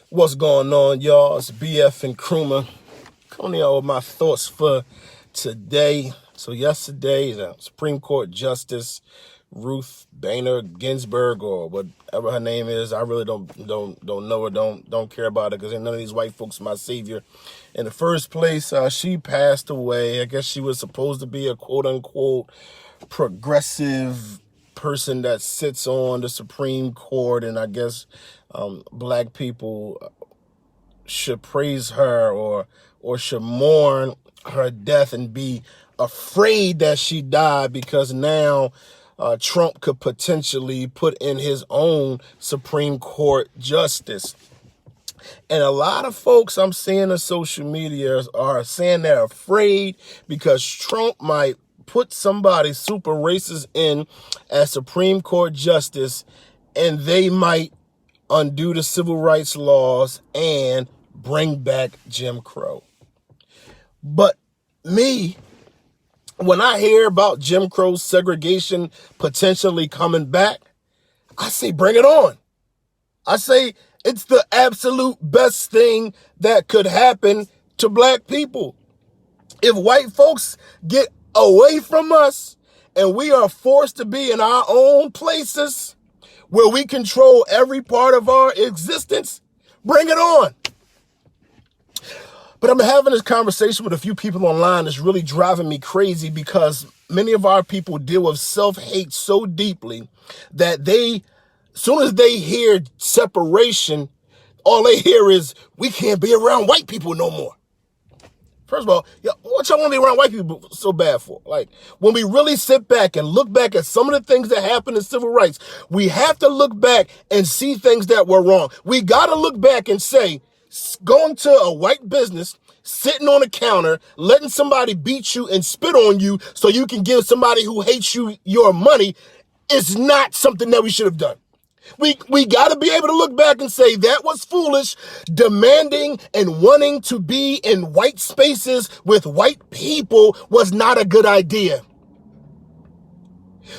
What's going on, y'all? It's BF and Kruma coming out with my thoughts for today. So yesterday, the Supreme Court Justice Ruth Bader Ginsburg, or whatever her name is, I really don't know her, don't care about it, because none of these white folks my savior. In the first place, she passed away. I guess she was supposed to be a quote unquote progressive person that sits on the Supreme Court, and I guess black people should praise her or should mourn her death and be afraid that she died, because now Trump could potentially put in his own Supreme Court justice. And a lot of folks I'm seeing on social media are saying they're afraid because Trump might put somebody super racist in as Supreme Court justice, and they might undo the civil rights laws and bring back Jim Crow. But me, when I hear about Jim Crow segregation potentially coming back, I say bring it on. I say it's the absolute best thing that could happen to black people. If white folks get away from us and we are forced to be in our own places where we control every part of our existence, bring it on. But I'm having this conversation with a few people online that's really driving me crazy, because many of our people deal with self-hate so deeply that as soon as they hear separation, all they hear is, we can't be around white people no more. First of all, what y'all want to be around white people so bad for? Like, when we really sit back and look back at some of the things that happened in civil rights, we have to look back and see things that were wrong. We got to look back and say, going to a white business, sitting on a counter, letting somebody beat you and spit on you so you can give somebody who hates you your money is not something that we should have done. We got to be able to look back and say that was foolish. Demanding and wanting to be in white spaces with white people was not a good idea.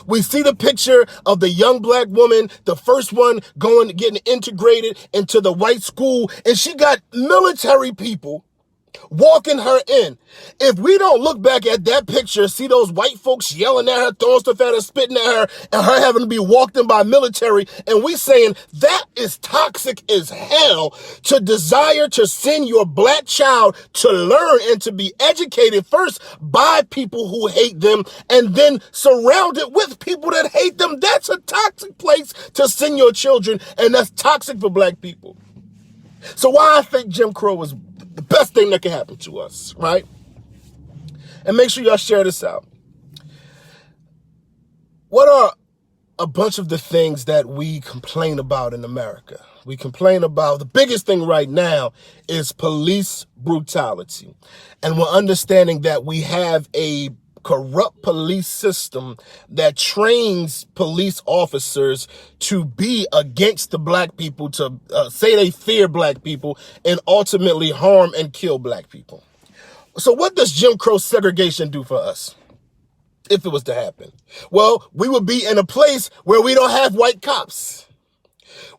We see the picture of the young black woman, the first one getting integrated into the white school, and she got military people walking her in. If we don't look back at that picture, see those white folks yelling at her, throwing stuff at her, spitting at her, and her having to be walked in by military, and we saying that is toxic as hell, to desire to send your black child to learn and to be educated first by people who hate them, and then surrounded with people that hate them. That's a toxic place to send your children, and that's toxic for black people. So why I think Jim Crow was the best thing that can happen to us, right? And make sure y'all share this out. What are a bunch of the things that we complain about in America? We complain about, the biggest thing right now is police brutality. And we're understanding that we have a corrupt police system that trains police officers to be against the black people, to say they fear black people, and ultimately harm and kill black people. So what does Jim Crow segregation do for us if it was to happen? Well, we would be in a place where we don't have white cops.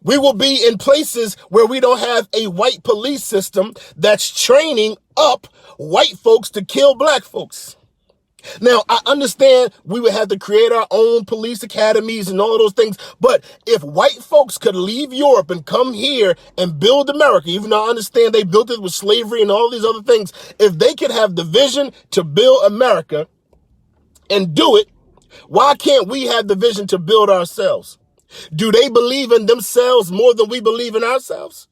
We will be in places where we don't have a white police system that's training up white folks to kill black folks. Now, I understand we would have to create our own police academies and all of those things, but if white folks could leave Europe and come here and build America, even though I understand they built it with slavery and all these other things, if they could have the vision to build America and do it, why can't we have the vision to build ourselves? Do they believe in themselves more than we believe in ourselves?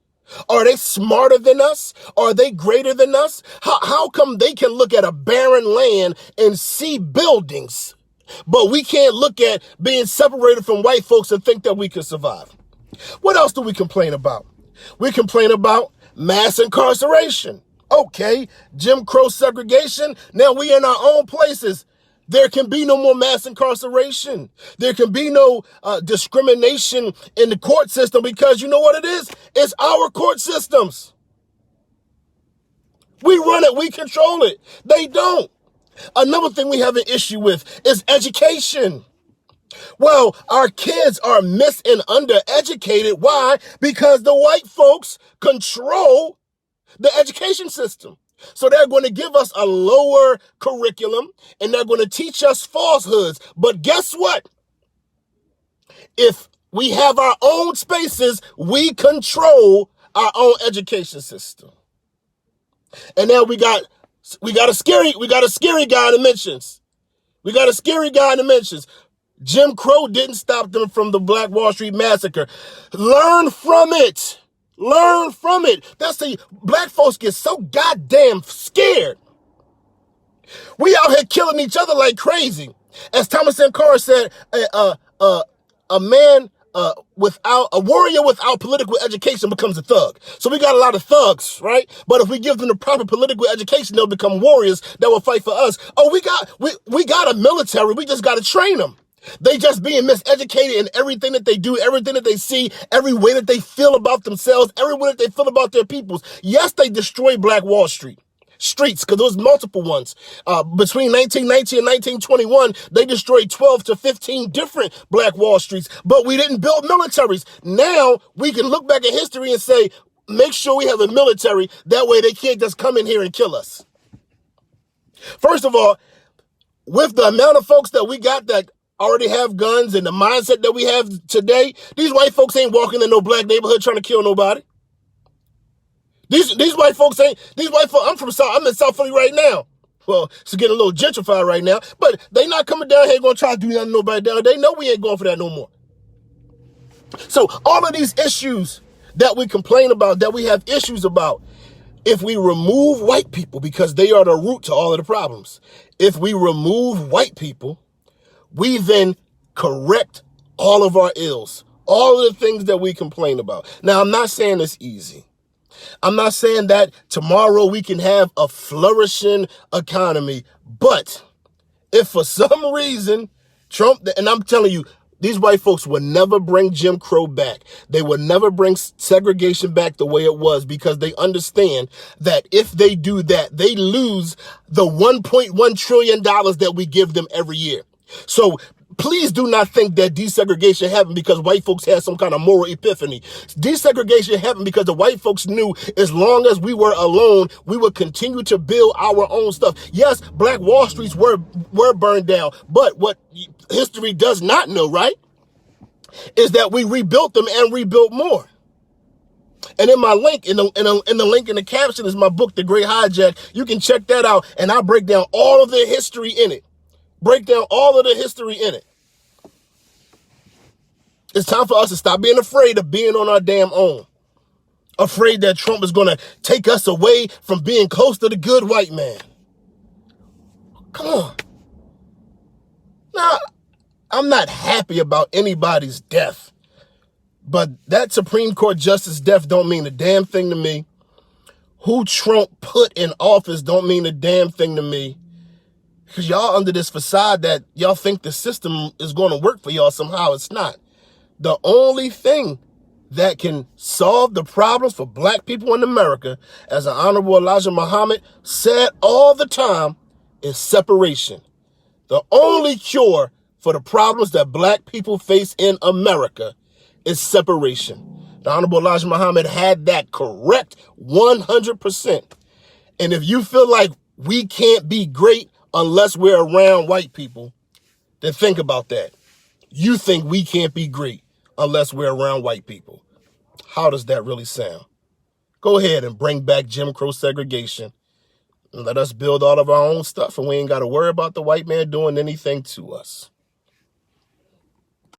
Are they smarter than us? Are they greater than us? How come they can look at a barren land and see buildings, but we can't look at being separated from white folks and think that we can survive? What else do we complain about? We complain about mass incarceration. Okay, Jim Crow segregation. Now we in our own places. There can be no more mass incarceration. There can be no discrimination in the court system, because you know what it is? It's our court systems. We run it. We control it. They don't. Another thing we have an issue with is education. Well, our kids are mis and undereducated. Why? Because the white folks control the education system. So they're going to give us a lower curriculum and they're going to teach us falsehoods. But guess what? If we have our own spaces, we control our own education system. And now we got a scary guy in the mentions. We got a scary guy in the mentions. Jim Crow didn't stop them from the Black Wall Street Massacre. Learn from it. Learn from it. That's the black folks get so goddamn scared. We out here killing each other like crazy. As Thomas Sankara said, a man without a warrior without political education becomes a thug. So we got a lot of thugs, right? But if we give them the proper political education, they'll become warriors that will fight for us. Oh, we got a military. We just got to train them. They just being miseducated in everything that they do, everything that they see, every way that they feel about themselves, every way that they feel about their peoples. Yes, they destroyed Black Wall Street. Streets, because there was multiple ones. Between 1919 and 1921, they destroyed 12 to 15 different Black Wall Streets, but we didn't build militaries. Now we can look back at history and say, make sure we have a military. That way they can't just come in here and kill us. First of all, with the amount of folks that we got that already have guns and the mindset that we have today, these white folks ain't walking in no black neighborhood trying to kill nobody. These white folks, I'm in South Philly right now. Well, it's getting a little gentrified right now, but they not coming down here going to try to do nothing to nobody down. They know we ain't going for that no more. So all of these issues that we complain about, that we have issues about, if we remove white people, because they are the root to all of the problems, if we remove white people, we then correct all of our ills, all of the things that we complain about. Now, I'm not saying it's easy. I'm not saying that tomorrow we can have a flourishing economy, but if for some reason Trump, and I'm telling you, these white folks will never bring Jim Crow back. They will never bring segregation back the way it was, because they understand that if they do that, they lose the $1.1 trillion that we give them every year. So please do not think that desegregation happened because white folks had some kind of moral epiphany. Desegregation happened because the white folks knew as long as we were alone, we would continue to build our own stuff. Yes, Black Wall Streets were burned down, but what history does not know, right, is that we rebuilt them and rebuilt more. And in my link, in the link in the caption is my book, The Great Hijack. You can check that out, and I break down all of the history in it. Break down all of the history in it. It's time for us to stop being afraid of being on our damn own. Afraid that Trump is going to take us away from being close to the good white man. Come on. Now, I'm not happy about anybody's death, but that Supreme Court justice death don't mean a damn thing to me. Who Trump put in office don't mean a damn thing to me. Because y'all under this facade that y'all think the system is going to work for y'all somehow. It's not. The only thing that can solve the problems for black people in America, as the Honorable Elijah Muhammad said all the time, is separation. The only cure for the problems that black people face in America is separation. The Honorable Elijah Muhammad had that correct 100%. And if you feel like we can't be great unless we're around white people, then think about that. You think we can't be great unless we're around white people. How does that really sound? Go ahead and bring back Jim Crow segregation and let us build all of our own stuff, and we ain't got to worry about the white man doing anything to us.